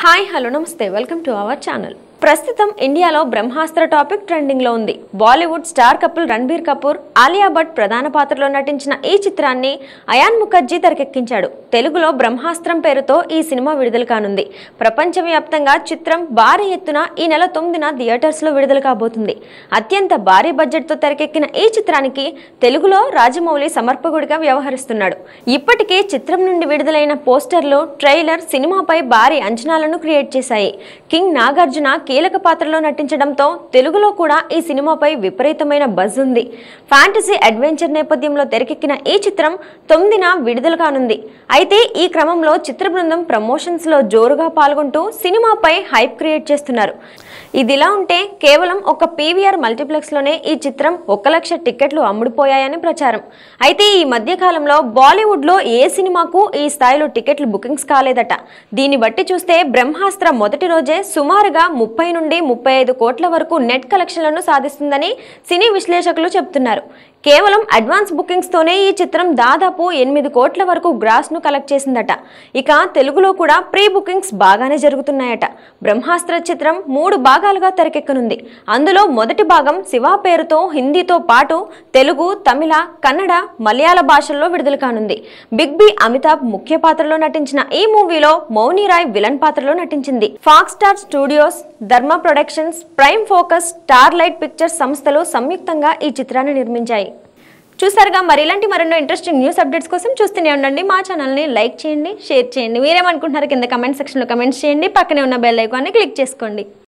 Hi hello నమస్తే welcome to our channel. ప్రస్తుతం ఇండియాలో బ్రహ్మాస్త్ర టాపిక్ ట్రెండింగ్ లో ఉంది. బాలీవుడ్ స్టార్ కపుల్ రణబీర్ కపూర్, ఆలియా భట్ ప్రధాన పాత్రలో నటించిన ఈ చిత్రాన్ని అయాన్ ముఖర్జీ తెరకెక్కించాడు. తెలుగులో బ్రహ్మాస్త్రం పేరుతో ఈ సినిమా విడుదల కానుంది. ప్రపంచవ్యాప్తంగా చిత్రం భారీ ఎత్తున ఈ నెల 9న థియేటర్స్ లో విడుదల కాబోతుంది. అత్యంత భారీ బడ్జెట్ తో తెరకెక్కిన ఈ చిత్రానికి తెలుగులో రాజమౌళి సమర్పకుడిగా వ్యవహరిస్తున్నాడు. ఇప్పటికే చిత్రం నుండి విడుదలైన పోస్టర్లు, ట్రైలర్ సినిమాపై భారీ అంచనాలను క్రియేట్ చేశాయి. కింగ్ నాగార్జున కీలక పాత్రలో నటించడంతో తెలుగులో కూడా ఈ సినిమాపై విపరీతమైన బజ్ ఉంది. ఫ్యాంటసీ అడ్వెంచర్ నేపథ్యంలో తెరకెక్కిన ఈ చిత్రం 9న విడుదల కానుంది. అయితే ఈ క్రమంలో చిత్ర బృందం ప్రమోషన్స్ లో జోరుగా పాల్గొంటూ సినిమాపై హైప్ క్రియేట్ చేస్తున్నారు. ఇదిలా ఉంటే కేవలం ఒక పీవీఆర్ మల్టీప్లెక్స్ లోనే ఈ చిత్రం 1 లక్ష టికెట్లు అమ్ముడుపోయాయని ప్రచారం. అయితే ఈ మధ్య కాలంలో బాలీవుడ్ లో ఏ సినిమాకు ఈ స్థాయిలో టికెట్లు బుకింగ్స్ కాలేదట. దీన్ని బట్టి చూస్తే బ్రహ్మాస్త్ర మొదటి రోజే సుమారుగా 30 నుండి 35 కోట్ల వరకు నెట్ కలెక్షన్లను సాధిస్తుందని సినీ విశ్లేషకులు చెబుతున్నారు. కేవలం అడ్వాన్స్ బుకింగ్స్ తోనే ఈ చిత్రం దాదాపు 8 కోట్ల వరకు గ్రాస్ ను కలెక్ట్ చేసిందట. ఇక తెలుగులో కూడా ప్రీ బుకింగ్స్ బాగానే జరుగుతున్నాయట. బ్రహ్మాస్త్ర చిత్రం 3 భాగాలుగా తెరకెక్కనుంది. అందులో మొదటి భాగం శివ పేరుతో హిందీతో పాటు తెలుగు, తమిళ, కన్నడ, మలయాళ భాషల్లో విడుదల కానుంది. బిగ్ బి అమితాబ్ ముఖ్య పాత్రలో నటించిన ఈ మూవీలో మౌని రాయ్ విలన్ పాత్రలో నటించింది. ఫాక్స్ స్టార్ స్టూడియోస్, ధర్మ productions, prime focus, star light pictures సంస్థలు సంయుక్తంగా ఈ చిత్రాన్ని నిర్మించాయి. చూసారుగా, మరి ఇలాంటి మరెన్నో ఇంట్రెస్టింగ్ న్యూస్ అప్డేట్స్ కోసం చూస్తూనే ఉండండి. మా ఛానల్ని లైక్ చేయండి, షేర్ చేయండి. మీరేమనుకుంటున్నారు కింద కమెంట్ సెక్షన్లో కమెంట్స్ చేయండి. పక్కనే ఉన్న బెల్ ఐకాన్ని క్లిక్ చేసుకోండి.